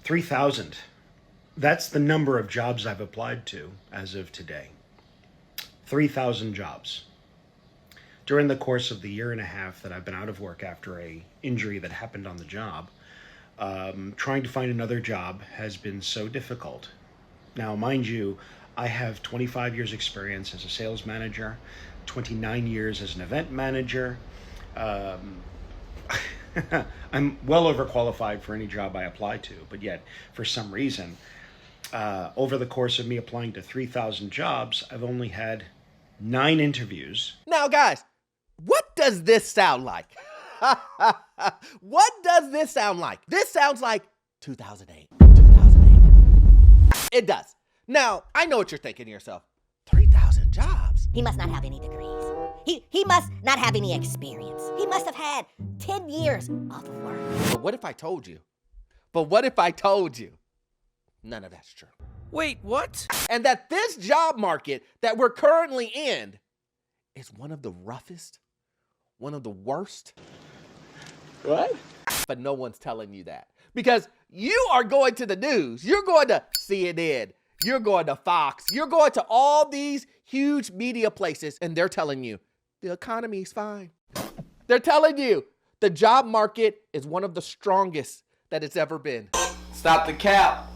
3,000. That's the number of jobs I've applied to as of today. 3,000 jobs. During the course of the year and a half that I've been out of work after a injury that happened on the job, trying to find another job has been so difficult. Now, mind you, I have 25 years experience as a sales manager, 29 years as an event manager. I'm well overqualified for any job I apply to, but yet, for some reason, over the course of me applying to 3,000 jobs, I've only had 9 interviews. Now, guys, what does this sound like? What does this sound like? This sounds like 2008. 2008. It does. Now, I know what you're thinking to yourself. 3,000 jobs? He must not have any degrees. He must not have any experience. He must have had 10 years of work. But what if I told you? None of that's true. Wait, what? And that this job market that we're currently in is one of the roughest, one of the worst. What? But no one's telling you that. Because you are going to the news. You're going to CNN. You're going to Fox. You're going to all these huge media places, and they're telling you the economy's fine. They're telling you the job market is one of the strongest that it's ever been. Stop the cap.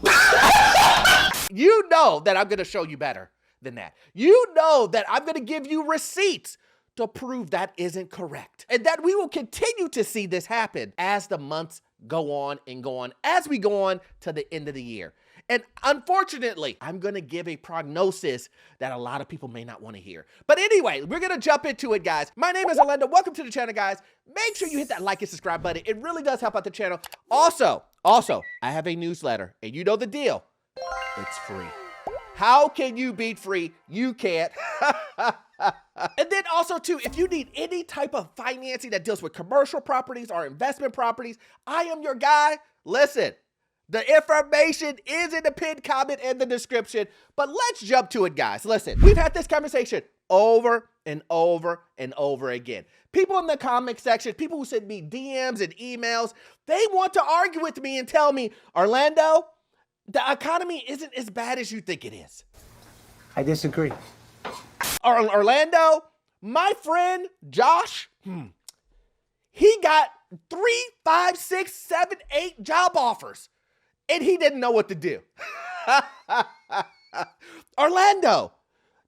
You know that I'm going to show you better than that. You know that I'm going to give you receipts to prove that isn't correct. And that we will continue to see this happen as the months go on and go on, as we go on to the end of the year. And unfortunately, I'm going to give a prognosis that a lot of people may not want to hear. But anyway, we're going to jump into it, guys. My name is Orlando. Welcome to the channel, guys. Make sure you hit that like and subscribe button. It really does help out the channel. Also, I have a newsletter, and you know the deal. It's free. How can you beat free? You can't. And then also, too, if you need any type of financing that deals with commercial properties or investment properties, I am your guy. Listen. The information is in the pinned comment and the description, but let's jump to it, guys. Listen, we've had this conversation over and over and over again. People in the comment section, people who send me DMs and emails, they want to argue with me and tell me, Orlando, the economy isn't as bad as you think it is. I disagree. Orlando, my friend Josh, he got 3, 5, 6, 7, 8 job offers. And he didn't know what to do. Orlando,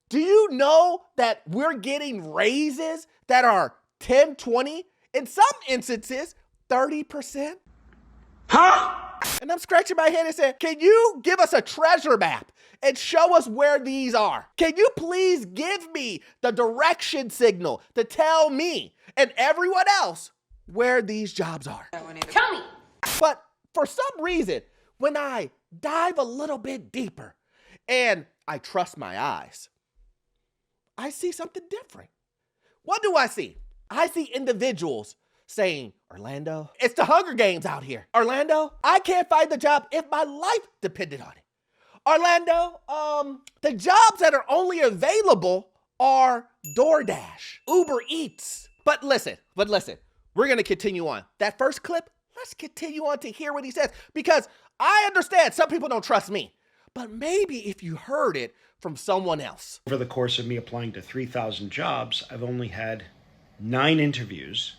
do you know that we're getting raises that are 10, 20, in some instances, 30%? Huh? And I'm scratching my head and saying, can you give us a treasure map and show us where these are? Can you please give me the direction signal to tell me and everyone else where these jobs are? Tell me. But for some reason, when I dive a little bit deeper and I trust my eyes, I see something different. What do I see? I see individuals saying, Orlando, it's the Hunger Games out here. Orlando, I can't find the job if my life depended on it. Orlando, the jobs that are only available are DoorDash, Uber Eats. But listen, we're gonna continue on. That first clip, let's continue on to hear what he says, because I understand some people don't trust me, but maybe if you heard it from someone else. Over the course of me applying to 3,000 jobs, I've only had 9 interviews,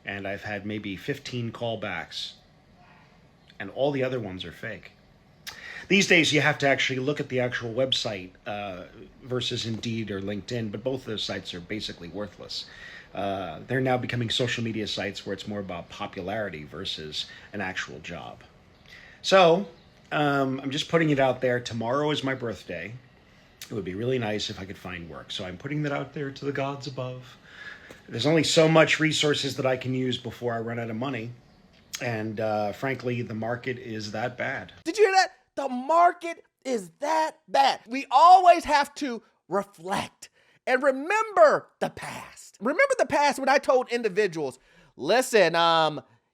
and I've had maybe 15 callbacks, and all the other ones are fake. These days, you have to actually look at the actual website versus Indeed or LinkedIn, but both of those sites are basically worthless. They're now becoming social media sites where it's more about popularity versus an actual job. So, I'm just putting it out there. Tomorrow is my birthday. It would be really nice if I could find work. So I'm putting that out there to the gods above. There's only so much resources that I can use before I run out of money. And frankly, the market is that bad. Did you hear that? The market is that bad. We always have to reflect and remember the past. Remember the past when I told individuals, listen,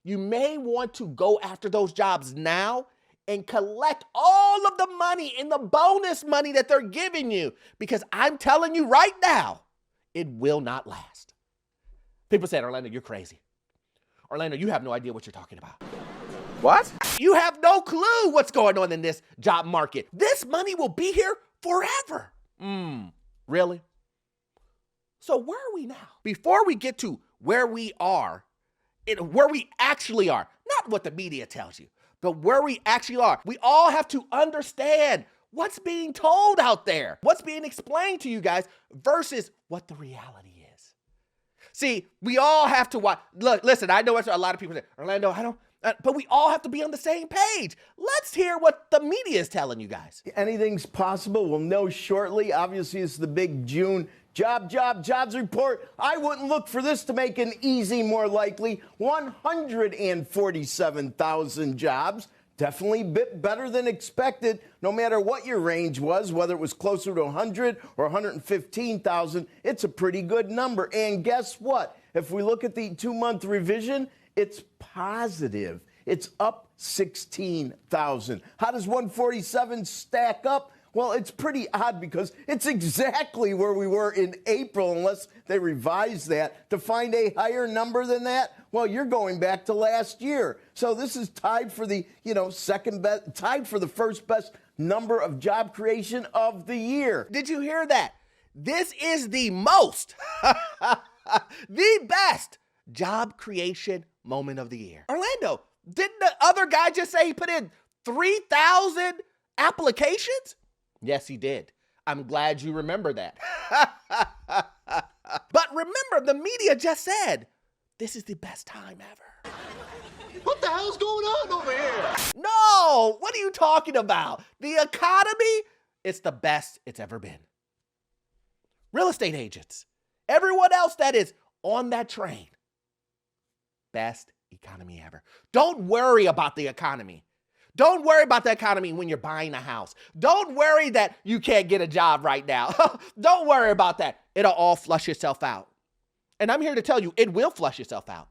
you may want to go after those jobs now and collect all of the money and the bonus money that they're giving you, because I'm telling you right now, it will not last. People said, Orlando, you're crazy. Orlando, you have no idea what you're talking about. What? You have no clue what's going on in this job market. This money will be here forever. Really? So where are we now? Before we get to where we are, where we actually are, not what the media tells you, but where we actually are, we all have to understand what's being told out there, what's being explained to you guys versus what the reality is. See, we all have to watch. Look, listen, I know what a lot of people say, Orlando, I don't, but we all have to be on the same page. Let's hear what the media is telling you guys. Anything's possible. We'll know shortly. Obviously, it's the big June jobs report. I wouldn't look for this to make an easy more likely. 147,000 jobs. Definitely a bit better than expected, no matter what your range was, whether it was closer to 100 or 115,000. It's a pretty good number. And guess what? If we look at the 2-month revision, it's positive. It's up 16,000. How does 147 stack up? Well, it's pretty odd because it's exactly where we were in April, unless they revise that. To find a higher number than that, well, you're going back to last year. So this is tied for the, second best, tied for the first best number of job creation of the year. Did you hear that? This is the most, the best job creation moment of the year. Orlando, didn't the other guy just say he put in 3,000 applications? Yes, he did. I'm glad you remember that. But remember, the media just said, this is the best time ever. What the hell's going on over here? No, what are you talking about? The economy, it's the best it's ever been. Real estate agents, everyone else that is on that train, best economy ever. Don't worry about the economy. Don't worry about the economy when you're buying a house. Don't worry that you can't get a job right now. Don't worry about that. It'll all flush itself out. And I'm here to tell you, it will flush itself out.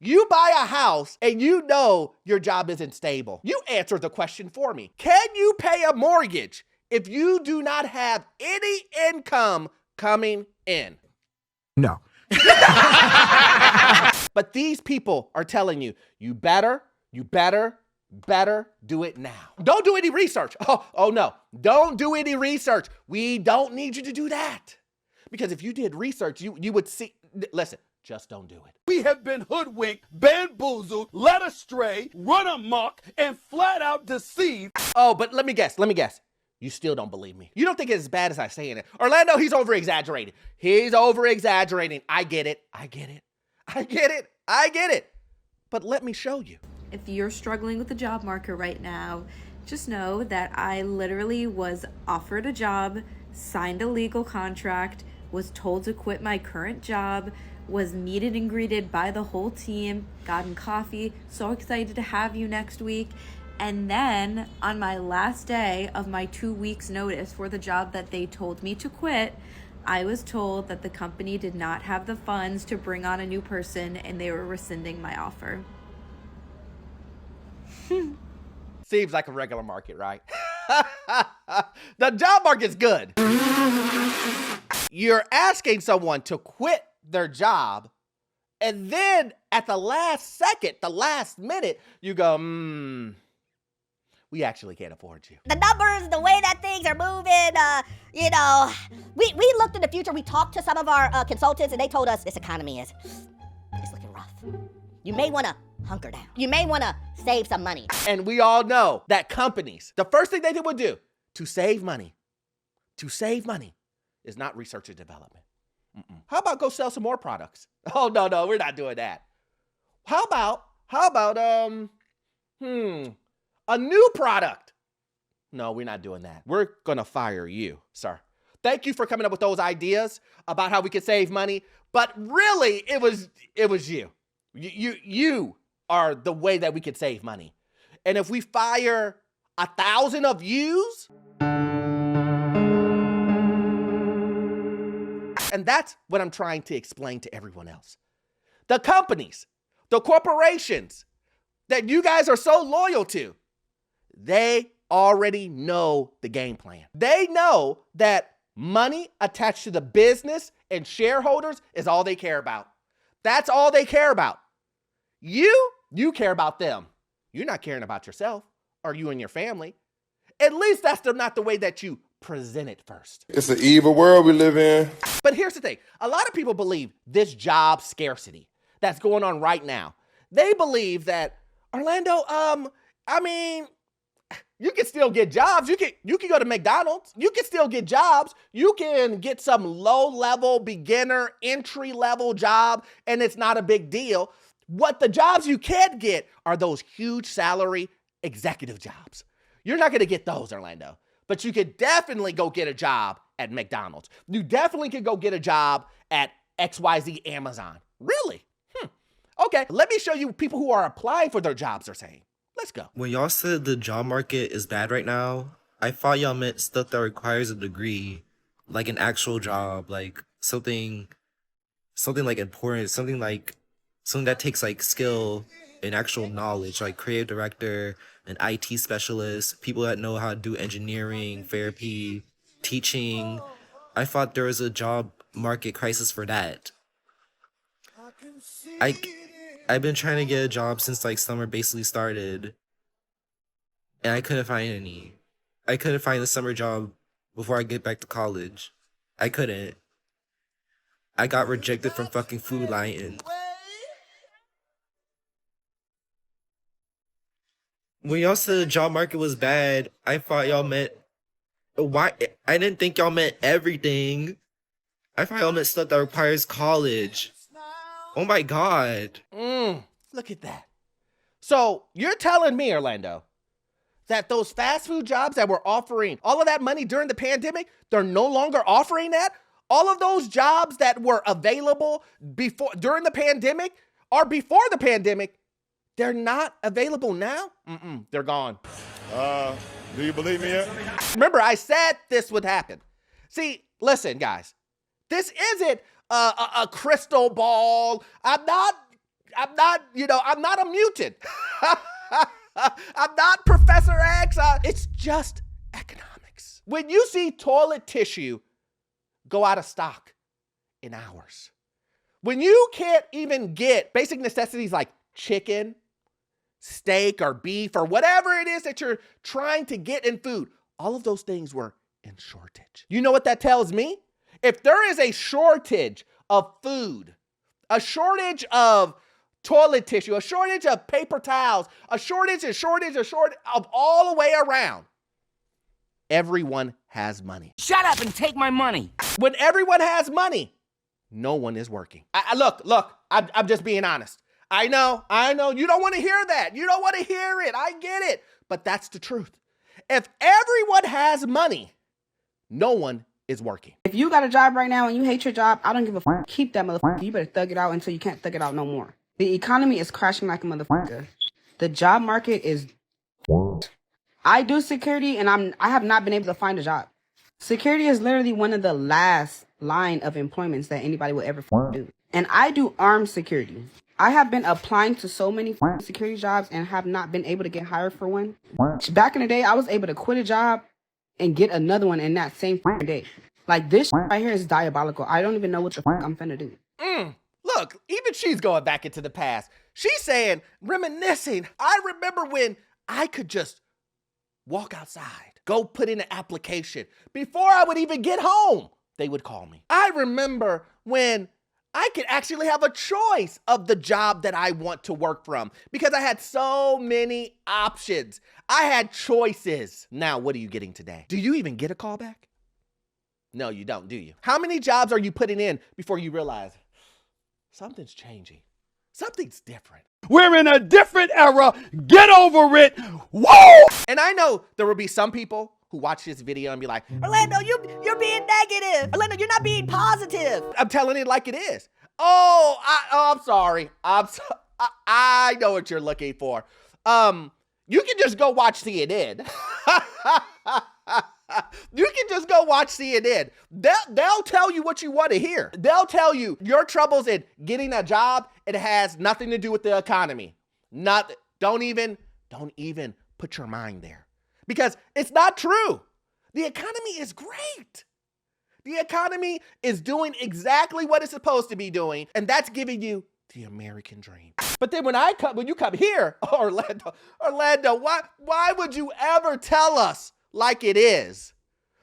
You buy a house and you know your job isn't stable. You answer the question for me. Can you pay a mortgage if you do not have any income coming in? No. But these people are telling you, you better do it now. Don't do any research. Oh no, don't do any research. We don't need you to do that. Because if you did research, you would see, listen, just don't do it. We have been hoodwinked, bamboozled, led astray, run amok, and flat out deceived. Oh, but let me guess. You still don't believe me. You don't think it's as bad as I say it. Orlando, he's over-exaggerating. I get it. But let me show you. If you're struggling with the job market right now, just know that I literally was offered a job, signed a legal contract, was told to quit my current job, was meted and greeted by the whole team, gotten coffee, so excited to have you next week. And then on my last day of my 2 weeks notice for the job that they told me to quit, I was told that the company did not have the funds to bring on a new person and they were rescinding my offer. Seems like a regular market, right? The job market's good. You're asking someone to quit their job, and then at the last second, the last minute, you go, we actually can't afford you. The numbers, the way that things are moving, we looked in the future. We talked to some of our consultants, and they told us this economy is looking rough. You may want to hunker down. You may want to save some money. And we all know that companies, the first thing they would do to save money is not research and development. How about go sell some more products? Oh, no, we're not doing that. How about a new product? No, we're not doing that. We're gonna fire you, sir. Thank you for coming up with those ideas about how we could save money, but really, it was you. You are the way that we could save money. And if we fire 1,000 of yous, and that's what I'm trying to explain to everyone else. The companies, the corporations that you guys are so loyal to, they already know the game plan. They know that money attached to the business and shareholders is all they care about. That's all they care about. You care about them. you're not caring about yourself or you and your family. At least that's not the way that you present it first. It's an evil world we live in. But here's the thing. A lot of people believe this job scarcity that's going on right now. They believe that, Orlando, I mean, you can still get jobs. You can go to McDonald's. You can still get jobs. You can get some low-level, beginner, entry-level job, and it's not a big deal. What the jobs you can't get are those huge salary executive jobs. You're not going to get those, Orlando. But you could definitely go get a job at McDonald's. You definitely could go get a job at XYZ Amazon. Really? Okay, let me show you people who are applying for their jobs are saying. Let's go. When y'all said the job market is bad right now, I thought y'all meant stuff that requires a degree, like an actual job, like something like important, something that takes like skill and actual knowledge, like creative director, an IT specialist, people that know how to do engineering, therapy, teaching. I thought there was a job market crisis for that. I've been trying to get a job since like summer basically started, and I couldn't find any. I couldn't find a summer job before I get back to college. I couldn't. I got rejected from fucking Food Lion. When y'all said the job market was bad, I thought y'all meant why? I didn't think y'all meant everything. I thought y'all meant stuff that requires college. Oh my God. Look at that. So you're telling me, Orlando, that those fast food jobs that were offering all of that money during the pandemic, they're no longer offering that? All of those jobs that were available during the pandemic or before the pandemic, they're not available now? They're gone. Do you believe me yet? Remember, I said this would happen. See, listen, guys, this isn't a crystal ball. I'm not a mutant. I'm not Professor X. It's just economics. When you see toilet tissue go out of stock in hours, when you can't even get basic necessities like chicken, steak, or beef, or whatever it is that you're trying to get in food, all of those things were in shortage. You know what that tells me? If there is a shortage of food, a shortage of toilet tissue, a shortage of paper towels, a shortage of all the way around, everyone has money. Shut up and take my money. When everyone has money, no one is working. Look, I'm just being honest. I know, you don't want to hear that. You don't want to hear it. I get it. But that's the truth. If everyone has money, no one is working. If you got a job right now and you hate your job, I don't give a fuck. Keep that motherfucker. You better thug it out until you can't thug it out no more. The economy is crashing like a motherfucker. The job market is... I do security and I have not been able to find a job. Security is literally one of the last line of employments that anybody will ever do. And I do armed security. I have been applying to so many security jobs and have not been able to get hired for one. Back in the day, I was able to quit a job and get another one in that same day. Like, this right here is diabolical. I don't even know what the fuck I'm finna do. Look, even she's going back into the past. She's saying, reminiscing. I remember when I could just walk outside, go put in an application. Before I would even get home, they would call me. I remember when I could actually have a choice of the job that I want to work from because I had so many options. I had choices. Now, what are you getting today? Do you even get a call back? No, you don't, do you? How many jobs are you putting in before you realize something's changing? Something's different. We're in a different era. Get over it. Whoa! And I know there will be some people who watch this video and be like, Orlando, you're being negative. Orlando, you're not being positive. I'm telling it like it is. I'm sorry. I know what you're looking for. You can just go watch CNN. You can just go watch CNN. They'll tell you what you want to hear. They'll tell you your troubles in getting a job. It has nothing to do with the economy. Don't even put your mind there because it's not true. The economy is great. The economy is doing exactly what it's supposed to be doing, and that's giving you the American dream. But then when you come here, Orlando, why would you ever tell us like it is?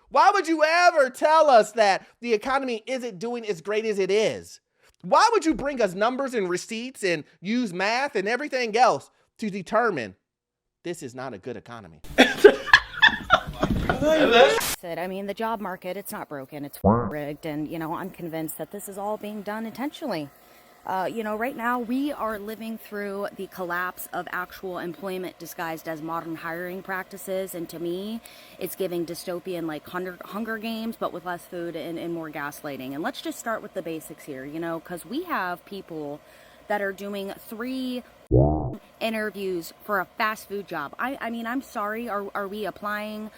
Why would you ever tell us that the economy isn't doing as great as it is? Why would you bring us numbers and receipts and use math and everything else to determine this is not a good economy? I mean, the job market, it's not broken, it's rigged, and, I'm convinced that this is all being done intentionally. Right now we are living through the collapse of actual employment disguised as modern hiring practices, and to me, it's giving dystopian like Hunger Games, but with less food and more gaslighting. And let's just start with the basics here, because we have people that are doing 3 interviews for a fast food job. I mean, I'm sorry, are we applying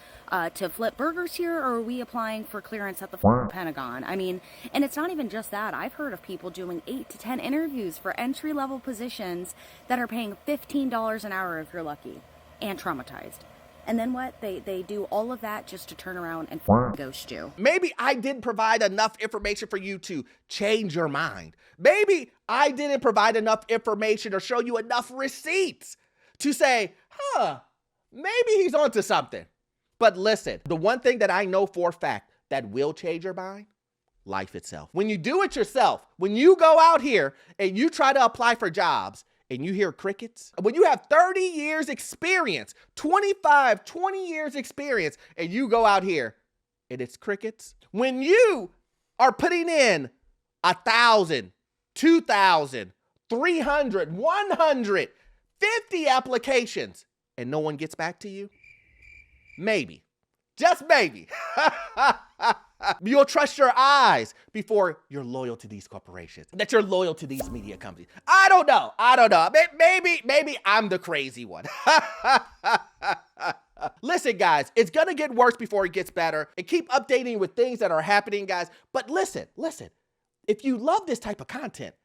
to flip burgers here, or are we applying for clearance at the Pentagon? I mean, and it's not even just that. I've heard of people doing 8 to 10 interviews for entry-level positions that are paying $15 an hour if you're lucky, and traumatized. And then what? They do all of that just to turn around and ghost you. Maybe I didn't provide enough information for you to change your mind. Maybe I didn't provide enough information or show you enough receipts to say, maybe he's onto something. But listen, the one thing that I know for a fact that will change your mind, life itself. When you do it yourself, when you go out here and you try to apply for jobs and you hear crickets, when you have 30 years experience, 20 years experience, and you go out here and it's crickets, when you are putting in 1,000, 2,000, 300, 150 applications and no one gets back to you, maybe, just maybe, you'll trust your eyes before you're loyal to these corporations, that you're loyal to these media companies. I don't know. Maybe I'm the crazy one. Listen, guys, it's going to get worse before it gets better, and keep updating with things that are happening, guys. But listen, if you love this type of content,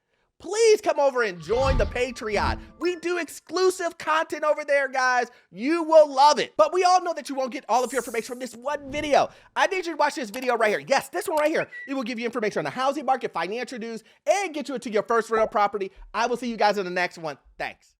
please come over and join the Patreon. We do exclusive content over there, guys. You will love it. But we all know that you won't get all of your information from this one video. I need you to watch this video right here. Yes, this one right here. It will give you information on the housing market, financial news, and get you into your first rental property. I will see you guys in the next one. Thanks.